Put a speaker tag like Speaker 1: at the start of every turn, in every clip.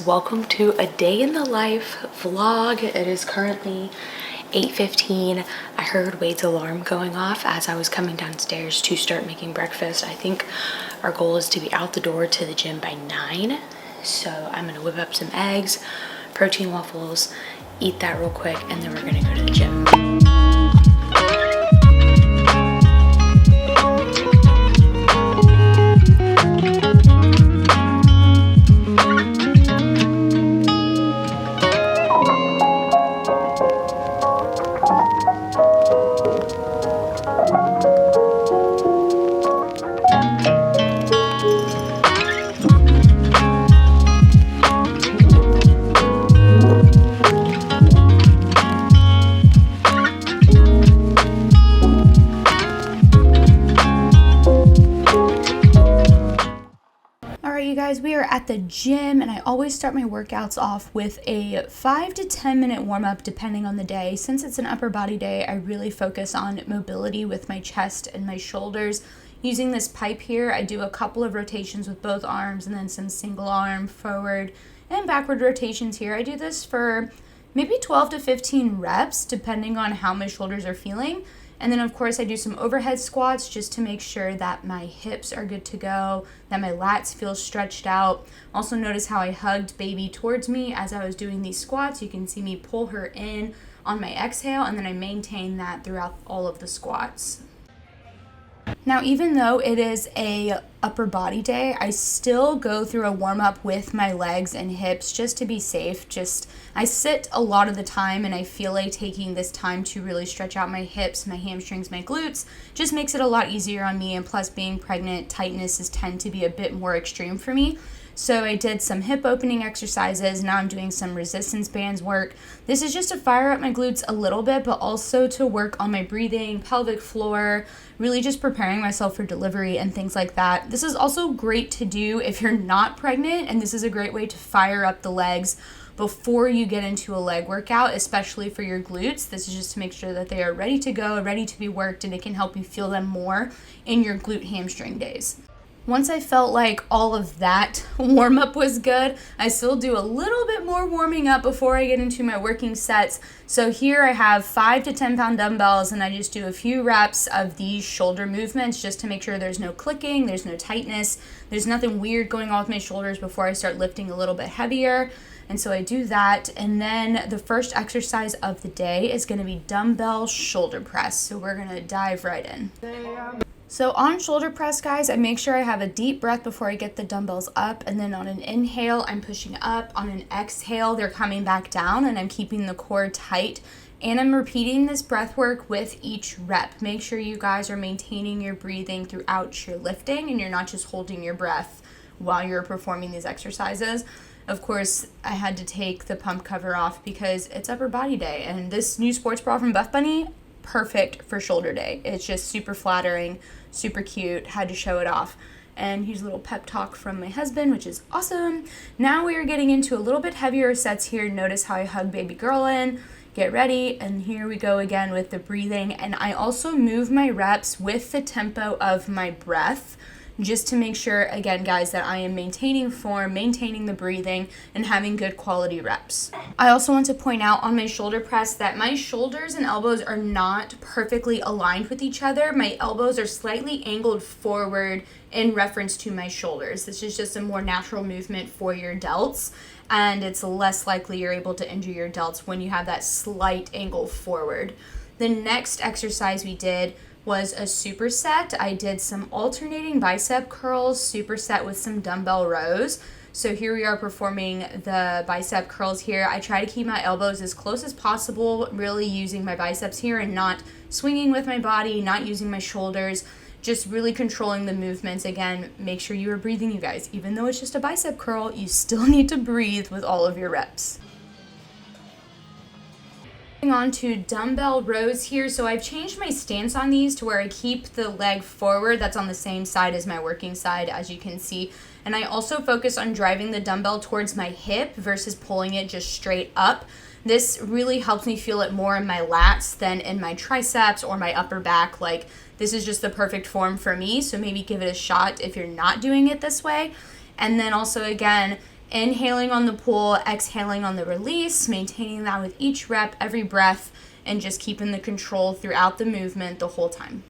Speaker 1: welcome to a day in the life vlog. It is currently 8:15. I heard Wade's alarm going off as I was coming downstairs to start making breakfast. I think our goal is to be out the door to the gym by 9. So I'm gonna whip up some eggs, protein waffles, eat that real quick, and then we're gonna go to the gym. We are at the gym, and I always start my workouts off with a 5 to 10 minute warm-up depending on the day. Since it's an upper body day, I really focus on mobility with my chest and my shoulders. Using this pipe here, I do a couple of rotations with both arms and then some single arm forward and backward rotations here. I do this for maybe 12 to 15 reps depending on how my shoulders are feeling. And then of course I do some overhead squats just to make sure that my hips are good to go, that my lats feel stretched out. Also notice how I hugged baby towards me as I was doing these squats. You can see me pull her in on my exhale, and then I maintain that throughout all of the squats. Now, even though it is a upper body day, I still go through a warm up with my legs and hips just to be safe. I sit a lot of the time, and I feel like taking this time to really stretch out my hips, my hamstrings, my glutes just makes it a lot easier on me. And plus, being pregnant, tightnesses tend to be a bit more extreme for me. So I did some hip opening exercises. Now I'm doing some resistance bands work. This is just to fire up my glutes a little bit, but also to work on my breathing, pelvic floor, really just preparing myself for delivery and things like that. This is also great to do if you're not pregnant, and this is a great way to fire up the legs before you get into a leg workout, especially for your glutes. This is just to make sure that they are ready to go, ready to be worked, and it can help you feel them more in your glute hamstring days. Once I felt like all of that warm-up was good, I still do a little bit more warming up before I get into my working sets. So here I have 5 to 10 pound dumbbells, and I just do a few reps of these shoulder movements just to make sure there's no clicking, there's no tightness, there's nothing weird going on with my shoulders before I start lifting a little bit heavier. And so I do that, and then the first exercise of the day is going to be dumbbell shoulder press. So we're going to dive right in. So on shoulder press, guys, I make sure I have a deep breath before I get the dumbbells up, and then on an inhale, I'm pushing up. On an exhale, they're coming back down, and I'm keeping the core tight. And I'm repeating this breath work with each rep. Make sure you guys are maintaining your breathing throughout your lifting, and you're not just holding your breath while you're performing these exercises. Of course, I had to take the pump cover off because it's upper body day, and this new sports bra from Buff Bunny, perfect for shoulder day. It's just super flattering, super cute, had to show it off. And here's a little pep talk from my husband, which is awesome. Now we are getting into a little bit heavier sets here. Notice how I hug baby girl in, get ready, and here we go again with the breathing. And I also move my reps with the tempo of my breath, just to make sure, again, guys, that I am maintaining form, maintaining the breathing, and having good quality reps. I also want to point out on my shoulder press that my shoulders and elbows are not perfectly aligned with each other. My elbows are slightly angled forward in reference to my shoulders. This is just a more natural movement for your delts, and it's less likely you're able to injure your delts when you have that slight angle forward. The next exercise we did was a superset. I did some alternating bicep curls, superset with some dumbbell rows. So here we are performing the bicep curls here. I try to keep my elbows as close as possible, really using my biceps here and not swinging with my body, not using my shoulders, just really controlling the movements. Again, make sure you are breathing, you guys. Even though it's just a bicep curl, you still need to breathe with all of your reps. On to dumbbell rows here. So I've changed my stance on these to where I keep the leg forward. That's on the same side as my working side, as you can see. And I also focus on driving the dumbbell towards my hip versus pulling it just straight up. This really helps me feel it more in my lats than in my triceps or my upper back. Like, this is just the perfect form for me, so maybe give it a shot if you're not doing it this way. And then also, again, Inhaling on the pull, exhaling on the release, maintaining that with each rep, every breath, and just keeping the control throughout the movement the whole time.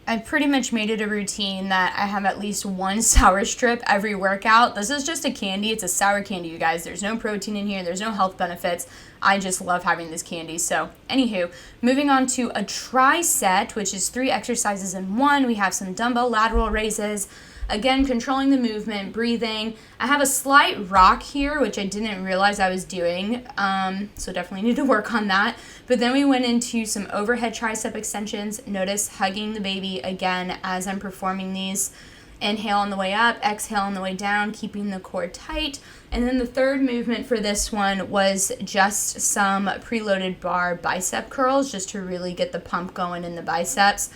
Speaker 1: I've pretty much made it a routine that I have at least one sour strip every workout. This is just a candy. It's a sour candy, you guys. There's no protein in here. There's no health benefits. I just love having this candy. So, anywho, moving on to a Triset, which is 3 exercises in one. We have some dumbbell lateral raises. Again, controlling the movement, breathing. I have a slight rock here, which I didn't realize I was doing, so definitely need to work on that. But then we went into some overhead tricep extensions. Notice hugging the baby again as I'm performing these. Inhale on the way up, exhale on the way down, keeping the core tight. And then the third movement for this one was just some preloaded bar bicep curls, just to really get the pump going in the biceps.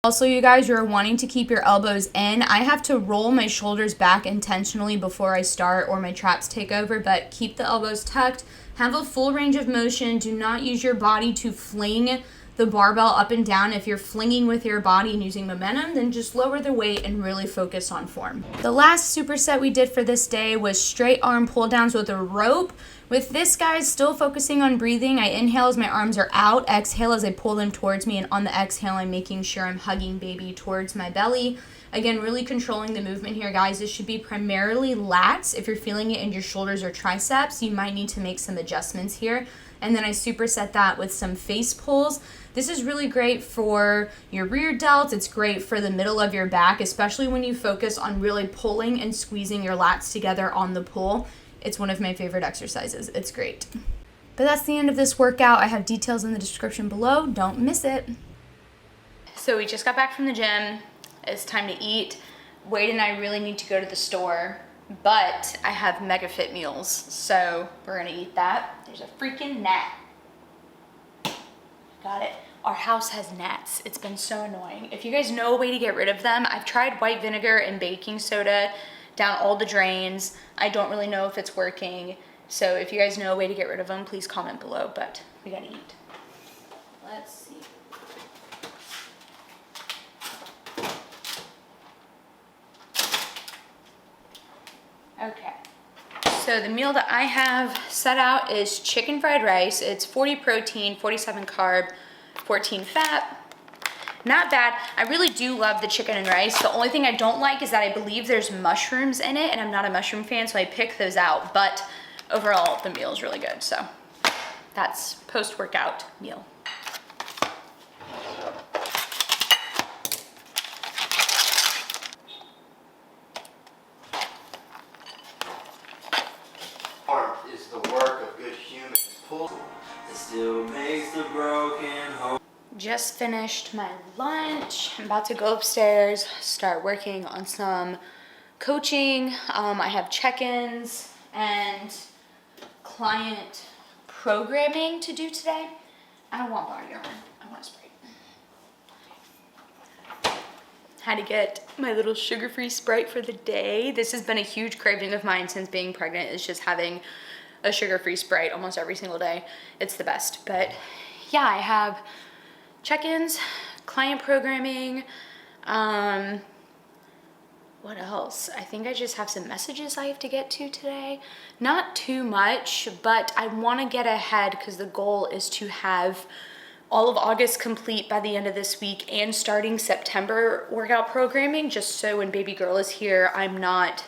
Speaker 1: Also, you guys, you're wanting to keep your elbows in. I have to roll my shoulders back intentionally before I start or my traps take over, but keep the elbows tucked. Have a full range of motion. Do not use your body to fling the barbell up and down. If you're flinging with your body and using momentum, then just lower the weight and really focus on form. The last superset we did for this day was straight arm pull downs with a rope. With this, guys, still focusing on breathing. I inhale as my arms are out, exhale as I pull them towards me, and on the exhale, I'm making sure I'm hugging baby towards my belly. Again, really controlling the movement here, guys. This should be primarily lats. If you're feeling it in your shoulders or triceps, you might need to make some adjustments here. And then I superset that with some face pulls. This is really great for your rear delts. It's great for the middle of your back, especially when you focus on really pulling and squeezing your lats together on the pull. It's one of my favorite exercises. It's great. But that's the end of this workout. I have details in the description below. Don't miss it. So we just got back from the gym. It's time to eat. Wade and I really need to go to the store, but I have Mega Fit meals, so we're gonna eat that. There's a freaking gnat. Got it. Our house has gnats. It's been so annoying. If you guys know a way to get rid of them, I've tried white vinegar and baking soda down all the drains. I don't really know if it's working. So if you guys know a way to get rid of them, please comment below, but we gotta eat. Let's see. Okay. So the meal that I have set out is chicken fried rice. It's 40 protein, 47 carb, 14 fat. Not bad. I really do love the chicken and rice. The only thing I don't like is that I believe there's mushrooms in it, and I'm not a mushroom fan, so I pick those out. But overall, the meal is really good. So that's post-workout meal.
Speaker 2: Is the work of good humans. Pull. It still makes the broken home.
Speaker 1: Just finished my lunch. I'm about to go upstairs, start working on some coaching. I have check-ins and client programming to do today. I don't want body armor. I want a Sprite. Had to get my little sugar-free Sprite for the day. This has been a huge craving of mine since being pregnant, is just having a sugar-free Sprite almost every single day. It's the best. But yeah, I have check-ins, client programming, what else? I think I just have some messages I have to get to today. Not too much, but I want to get ahead because the goal is to have all of August complete by the end of this week and starting September workout programming, just so when baby girl is here, I'm not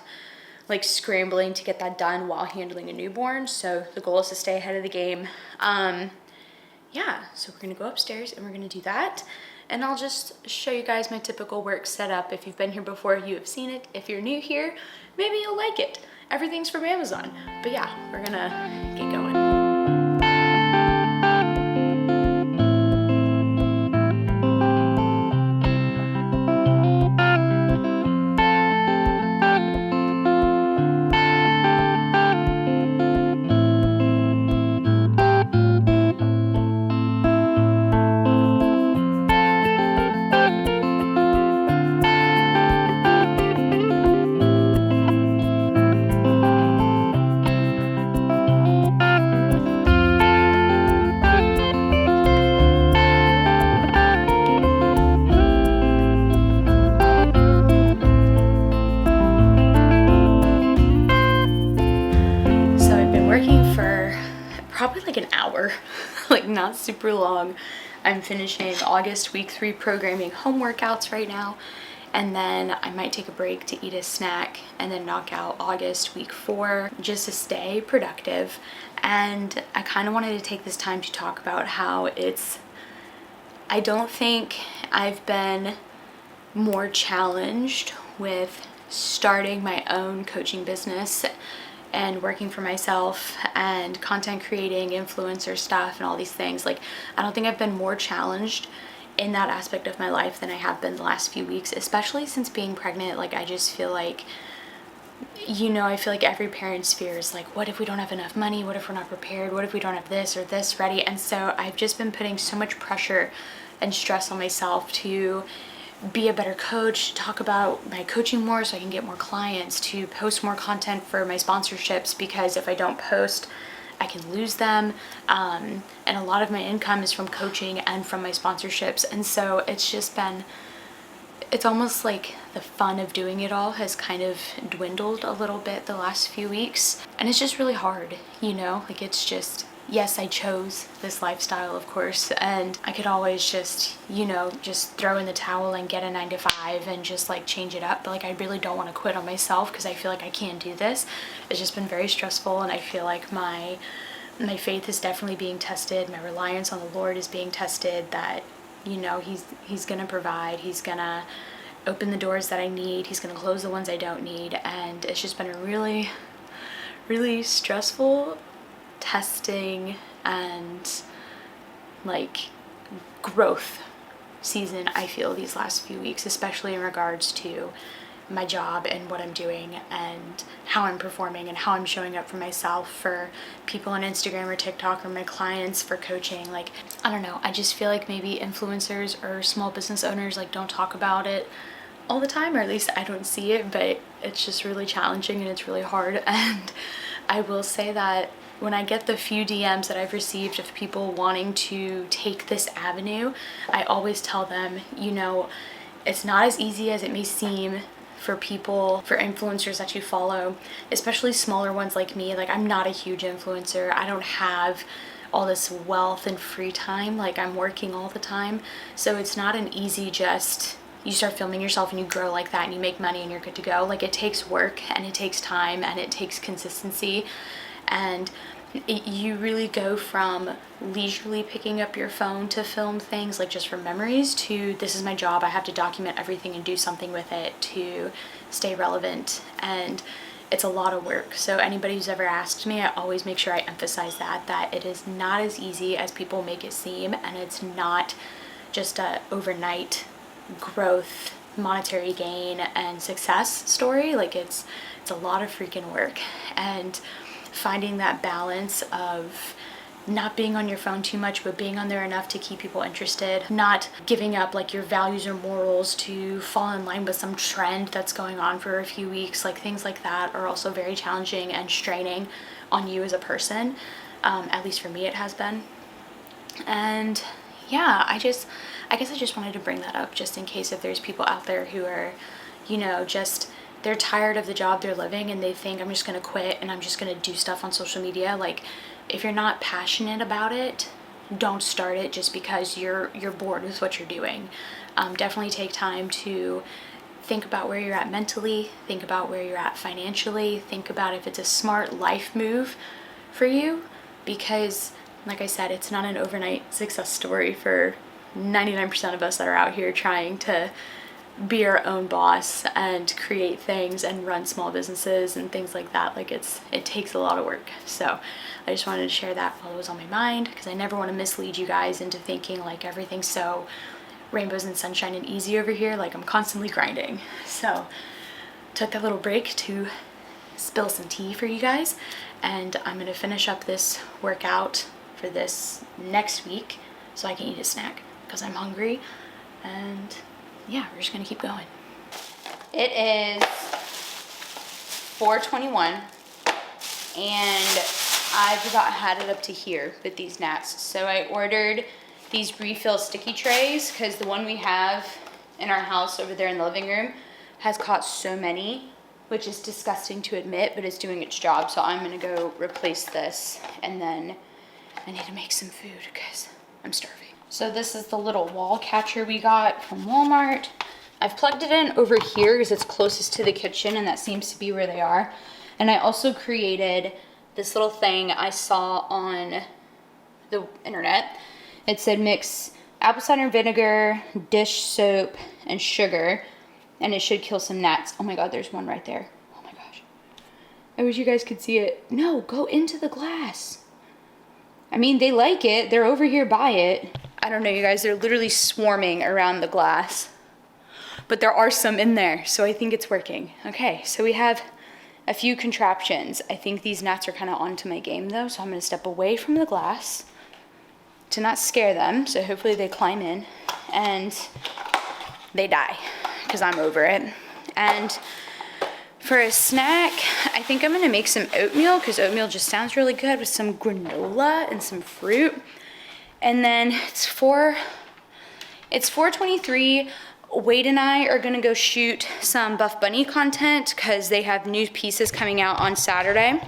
Speaker 1: like scrambling to get that done while handling a newborn. So the goal is to stay ahead of the game. Yeah, so we're gonna go upstairs and we're gonna do that. And I'll just show you guys my typical work setup. If you've been here before, you have seen it. If you're new here, maybe you'll like it. Everything's from Amazon. But yeah, we're gonna get going. like not super long. I'm finishing August week 3 programming home workouts right now, and then I might take a break to eat a snack and then knock out August week 4 just to stay productive. And I kind of wanted to take this time to talk about how I don't think I've been more challenged with starting my own coaching business and working for myself and content creating, influencer stuff and all these things. Like, I don't think I've been more challenged in that aspect of my life than I have been the last few weeks, especially since being pregnant. Like, I just feel like, I feel like every parent's fear is like, what if we don't have enough money? What if we're not prepared? What if we don't have this or this ready? And so I've just been putting so much pressure and stress on myself to be a better coach, to talk about my coaching more so I can get more clients, to post more content for my sponsorships, because if I don't post, I can lose them. And a lot of my income is from coaching and from my sponsorships. And so it's almost like the fun of doing it all has kind of dwindled a little bit the last few weeks. And it's just really hard, like it's just, yes, I chose this lifestyle, of course, and I could always just, just throw in the towel and get a 9-to-5 and just like change it up. But like, I really don't want to quit on myself because I feel like I can't do this. It's just been very stressful, and I feel like my faith is definitely being tested. My reliance on the Lord is being tested, that, he's going to provide. He's going to open the doors that I need. He's going to close the ones I don't need. And it's just been a really, really stressful, testing and like growth season, I feel, these last few weeks, especially in regards to my job and what I'm doing and how I'm performing and how I'm showing up for myself, for people on Instagram or TikTok, or my clients for coaching. Like, I don't know, I just feel like maybe influencers or small business owners like don't talk about it all the time, or at least I don't see it, but it's just really challenging and it's really hard. And I will say that when I get the few DMs that I've received of people wanting to take this avenue, I always tell them, it's not as easy as it may seem for people, for influencers that you follow, especially smaller ones like me. Like, I'm not a huge influencer. I don't have all this wealth and free time. Like, I'm working all the time. So it's not an easy just, you start filming yourself and you grow like that and you make money and you're good to go. Like, it takes work and it takes time and it takes consistency. And you really go from leisurely picking up your phone to film things like just for memories, to this is my job, I have to document everything and do something with it to stay relevant. And it's a lot of work. So anybody who's ever asked me, I always make sure I emphasize that it is not as easy as people make it seem, and it's not just a overnight growth, monetary gain and success story. Like, it's a lot of freaking work. And finding that balance of not being on your phone too much, but being on there enough to keep people interested, not giving up like your values or morals to fall in line with some trend that's going on for a few weeks. Like, things like that are also very challenging and straining on you as a person. At least for me, it has been. And yeah, I guess I just wanted to bring that up just in case if there's people out there who are, they're tired of the job they're living and they think, I'm just going to quit and I'm just going to do stuff on social media. Like, if you're not passionate about it, don't start it just because you're bored with what you're doing. Definitely take time to think about where you're at mentally, think about where you're at financially, think about if it's a smart life move for you, because like I said, it's not an overnight success story for 99% of us that are out here trying to be our own boss and create things and run small businesses and things like that. Like, it takes a lot of work. So I just wanted to share that while it was on my mind, because I never want to mislead you guys into thinking like everything's so rainbows and sunshine and easy over here. Like, I'm constantly grinding. So took that little break to spill some tea for you guys, and I'm going to finish up this workout for this next week so I can eat a snack because I'm hungry. And yeah, we're just gonna keep going. It is 4:21 and I've about had it up to here with these gnats. So I ordered these refill sticky trays because the one we have in our house over there in the living room has caught so many, which is disgusting to admit, but it's doing its job. So I'm gonna go replace this and then I need to make some food because I'm starving. So this is the little wall catcher we got from Walmart. I've plugged it in over here because it's closest to the kitchen and that seems to be where they are. And I also created this little thing I saw on the internet. It said mix apple cider vinegar, dish soap, and sugar, and it should kill some gnats. Oh my God, there's one right there. Oh my gosh. I wish you guys could see it. No, go into the glass. I mean, they like it. They're over here by it. I don't know, you guys, they're literally swarming around the glass. But there are some in there, so I think it's working. Okay, so we have a few contraptions. I think these gnats are kind of onto my game though, so I'm gonna step away from the glass to not scare them. So hopefully they climb in and they die because I'm over it. And for a snack, I think I'm gonna make some oatmeal because oatmeal just sounds really good with some granola and some fruit. And then it's 4:23. Wade and I are gonna go shoot some Buff Bunny content because they have new pieces coming out on Saturday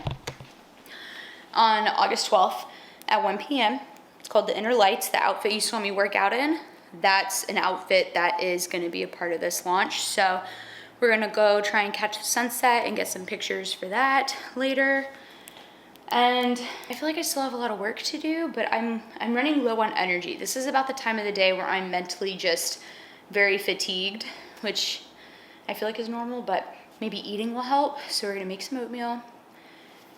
Speaker 1: on August 12th at 1 p.m. It's called The Inner Lights, the outfit you saw me work out in. That's an outfit that is gonna be a part of this launch. So we're gonna go try and catch the sunset and get some pictures for that later. And I feel like I still have a lot of work to do, but I'm running low on energy. This is about the time of the day where I'm mentally just very fatigued, which I feel like is normal, but maybe eating will help. So we're gonna make some oatmeal,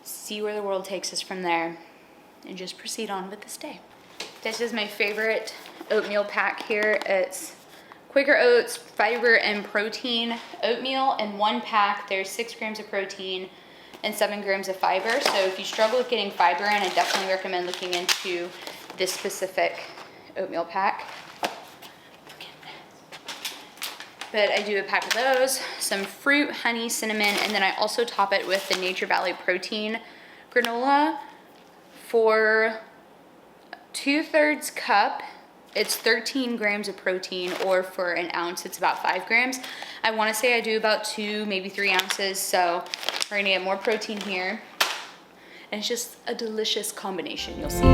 Speaker 1: see where the world takes us from there, and just proceed on with this day. This is my favorite oatmeal pack here. It's Quaker Oats, fiber and protein oatmeal. In one pack, there's 6 grams of protein and 7 grams of fiber. So if you struggle with getting fiber in, I definitely recommend looking into this specific oatmeal pack. But I do a pack of those, some fruit, honey, cinnamon, and then I also top it with the Nature Valley protein granola. For 2/3 cup, it's 13 grams of protein, or for an ounce, it's about 5 grams. I wanna say I do about 2, maybe 3 ounces, so we're gonna get more protein here. And it's just a delicious combination, you'll see.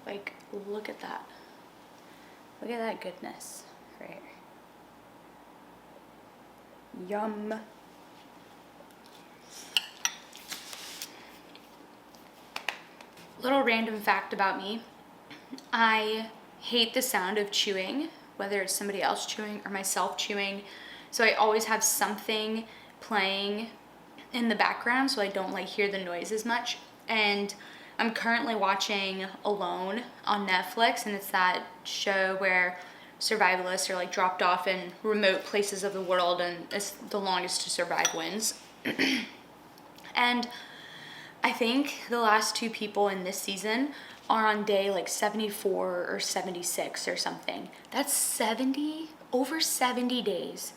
Speaker 1: Like, look at that. Look at that goodness right here. Yum. Little random fact about me. I hate the sound of chewing, whether it's somebody else chewing or myself chewing. So I always have something playing in the background so I don't like hear the noise as much. And I'm currently watching Alone on Netflix, and it's that show where survivalists are like dropped off in remote places of the world, and it's the longest to survive wins. And I think the last 2 people in this season are on day like 74 or 76 or something. That's over 70 days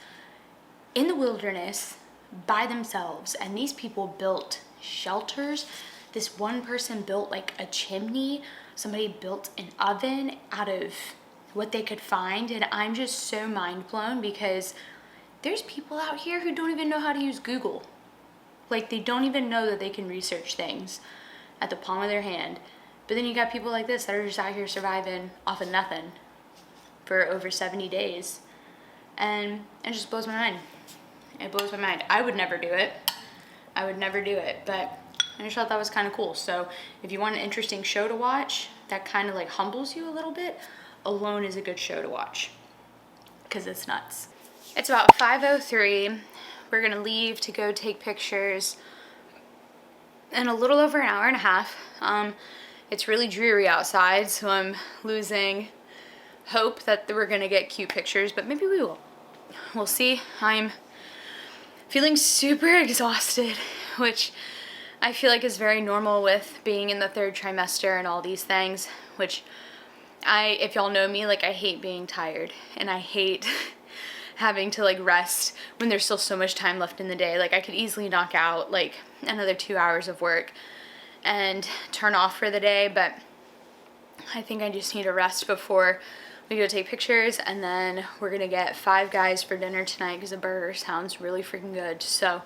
Speaker 1: in the wilderness by themselves, and these people built shelters. This one person built like a chimney. Somebody built an oven out of what they could find. And I'm just so mind blown because there's people out here who don't even know how to use Google. Like, they don't even know that they can research things at the palm of their hand. But then you got people like this that are just out here surviving off of nothing for over 70 days. And it just blows my mind. It blows my mind. I would never do it. But I just thought that was kind of cool. So if you want an interesting show to watch that kind of like humbles you a little bit, Alone is a good show to watch because it's nuts. It's about 5:03. We're gonna leave to go take pictures in a little over an hour and a half. It's really dreary outside, so I'm losing hope that we're gonna get cute pictures, but maybe we will. We'll see. I'm feeling super exhausted, which I feel like is very normal with being in the 3rd trimester and all these things, which if y'all know me, like, I hate being tired and I hate having to like rest when there's still so much time left in the day. Like I could easily knock out like another 2 hours of work and turn off for the day, but I think I just need a rest before we go take pictures. And then we're gonna get Five Guys for dinner tonight because the burger sounds really freaking good. So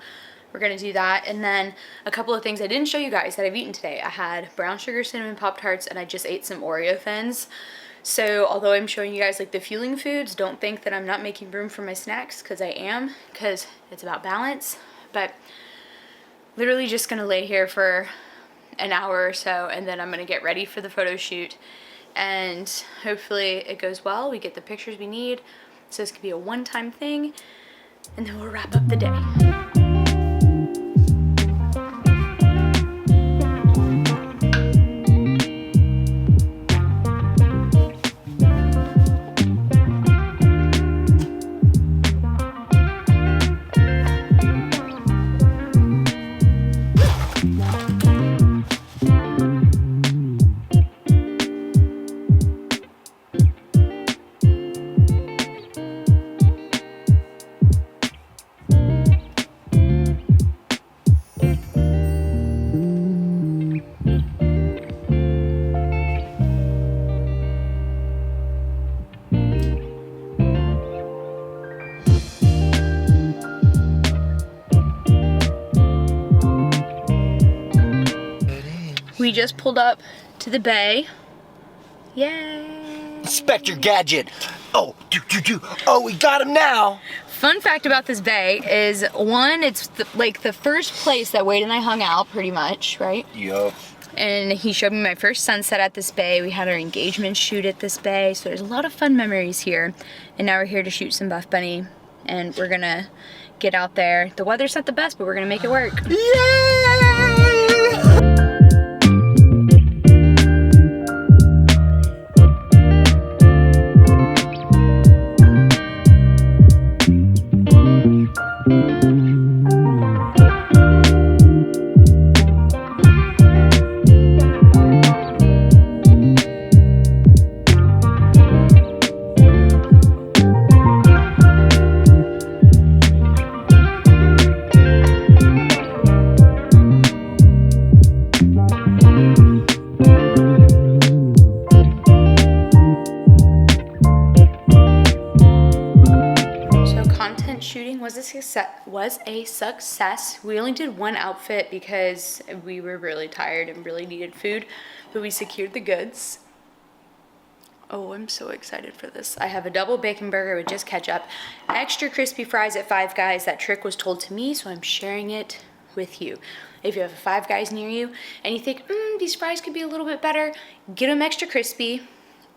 Speaker 1: we're gonna do that. And then a couple of things I didn't show you guys that I've eaten today. I had brown sugar cinnamon Pop-Tarts and I just ate some Oreo Thins. So although I'm showing you guys like the fueling foods, don't think that I'm not making room for my snacks, because I am, because it's about balance. But literally just gonna lay here for an hour or so, and then I'm gonna get ready for the photo shoot, and hopefully it goes well. We get the pictures we need, so this could be a one-time thing, and then we'll wrap up the day. We just pulled up to the bay. Yay!
Speaker 2: Inspector Gadget. Oh, oh, we got him now.
Speaker 1: Fun fact about this bay is, one, it's like the first place that Wade and I hung out, pretty much, right?
Speaker 2: Yup.
Speaker 1: And he showed me my first sunset at this bay. We had our engagement shoot at this bay, so there's a lot of fun memories here. And now we're here to shoot some Buff Bunny, and we're gonna get out there. The weather's not the best, but we're gonna make it work.
Speaker 2: Yay! Was a success. We only did one outfit because we were really tired and really needed food, but we secured the goods. Oh, I'm so excited for this. I have a double bacon burger with just ketchup, extra crispy fries at Five Guys. That trick was told to me, so I'm sharing it with you. If you have a Five Guys near you and you think, these fries could be a little bit better, get them extra crispy.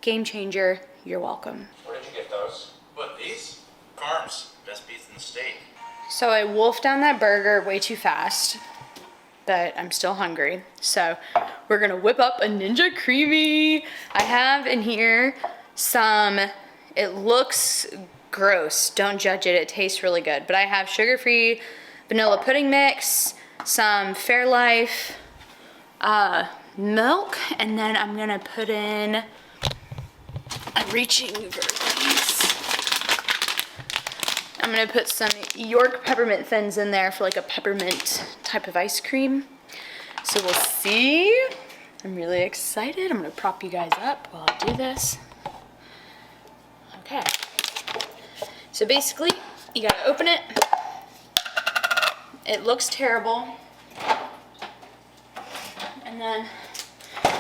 Speaker 2: Game changer. You're welcome.
Speaker 3: Where did you get those? What, these? Farms. Best beef in the state.
Speaker 1: So I wolfed down that burger way too fast, but I'm still hungry. So we're gonna whip up a Ninja Creamy. I have in here some, it looks gross, don't judge it, it tastes really good. But I have sugar-free vanilla pudding mix, some Fairlife milk, and then I'm gonna put in, I'm reaching for these. I'm gonna put some York peppermint thins in there for like a peppermint type of ice cream. So we'll see. I'm really excited. I'm gonna prop you guys up while I do this. Okay. So basically, you gotta open it. It looks terrible. And then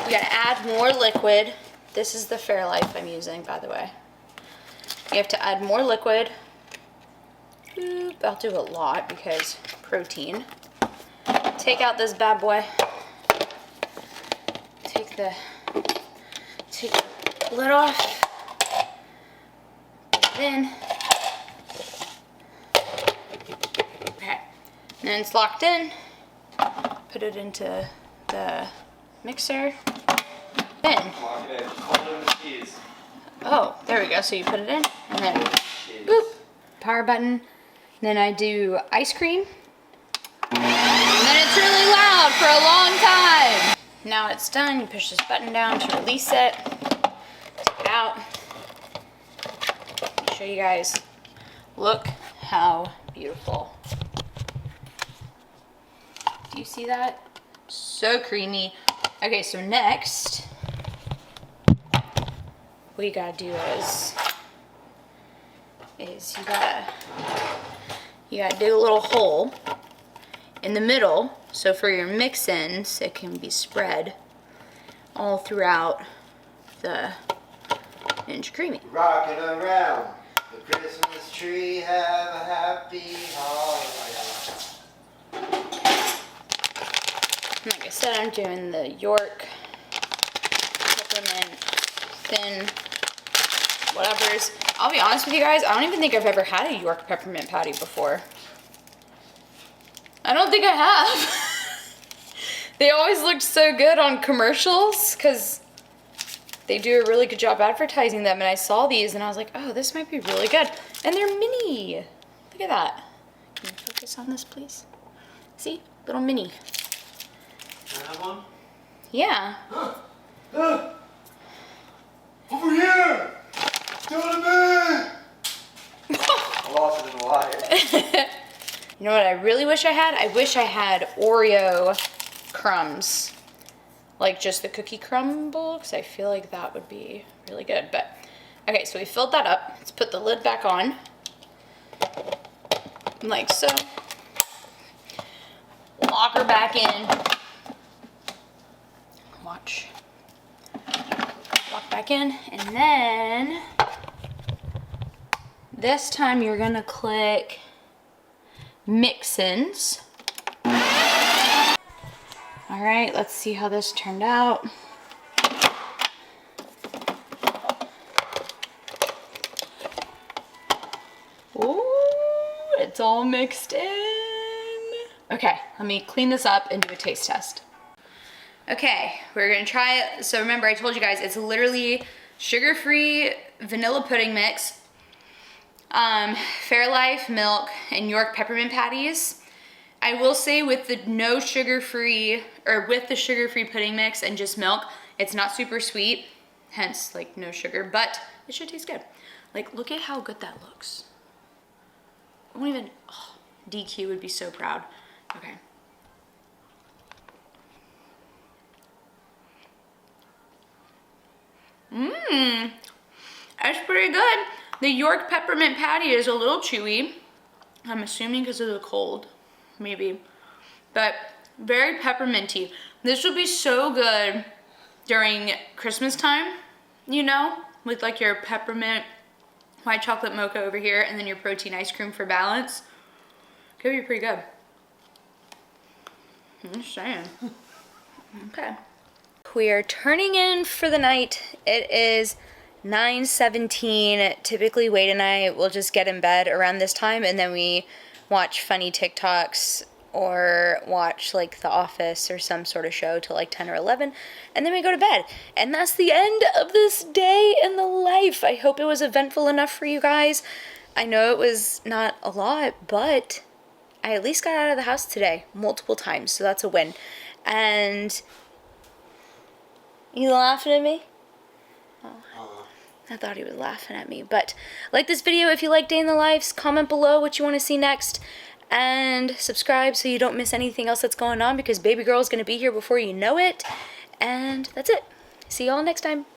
Speaker 1: you gotta add more liquid. This is the Fairlife I'm using, by the way. You have to add more liquid. I'll do a lot because protein. Take out this bad boy. Take the lid off. Put it in. Okay. And then it's locked in. Put it into the mixer. In. Oh, there we go. So you put it in and then boop. Power button. Then I do ice cream. And then it's really loud for a long time. Now it's done. You push this button down to release it. Take it out. Show you guys
Speaker 2: Look how beautiful. Do you see that? So creamy. Okay, so next, what you gotta do is you gotta dig a little hole in the middle, so for your mix-ins, it can be spread all throughout the Ninja Creamy.
Speaker 4: Rocking around the Christmas tree, have a happy holiday.
Speaker 2: Like I said, I'm doing the York peppermint thin whatevers. I'll be honest with you guys, I don't even think I've ever had a York peppermint patty before. I don't think I have. They always looked so good on commercials because they do a really good job advertising them, and I saw these and I was like, oh, this might be really good. And they're mini. Look at that. Can you focus on this, please? See? Little mini.
Speaker 4: Can I have one?
Speaker 2: Yeah.
Speaker 4: Over here! Down a man! I lost it in the wire.
Speaker 2: You know what I really wish I had? I wish I had Oreo crumbs. Like just the cookie crumble, because I feel like that would be really good. But, okay, so we filled that up. Let's put the lid back on. Like so. Lock her back in. Watch. Lock back in. And then, this time you're gonna click mix-ins. All right, let's see how this turned out. Ooh, it's all mixed in. Okay, let me clean this up and do a taste test. Okay, we're gonna try it. So remember, I told you guys, it's literally sugar-free vanilla pudding mix, Fairlife milk, and York peppermint patties. I will say with the no sugar-free, or with the sugar-free pudding mix and just milk, it's not super sweet, hence like no sugar, but it should taste good. Like, look at how good that looks. I won't even, oh, DQ would be so proud. Okay. Mmm, that's pretty good. The York peppermint patty is a little chewy. I'm assuming because of the cold, maybe. But very pepperminty. This would be so good during Christmas time, you know? With like your peppermint white chocolate mocha over here and then your protein ice cream for balance. Could be pretty good. I'm just saying. Okay. We are turning in for the night. It is 9:17. Typically Wade and I will just get in bed around this time and then we watch funny TikToks or watch like The Office or some sort of show till like 10 or 11 and then we go to bed. And that's the end of this day in the life. I hope it was eventful enough for you guys. I know it was not a lot, but I at least got out of the house today multiple times, so that's a win. And you laughing at me? I thought he was laughing at me. But like this video if you like Day in the Lives. Comment below what you want to see next. And subscribe so you don't miss anything else that's going on because baby girl is going to be here before you know it. And that's it. See y'all next time.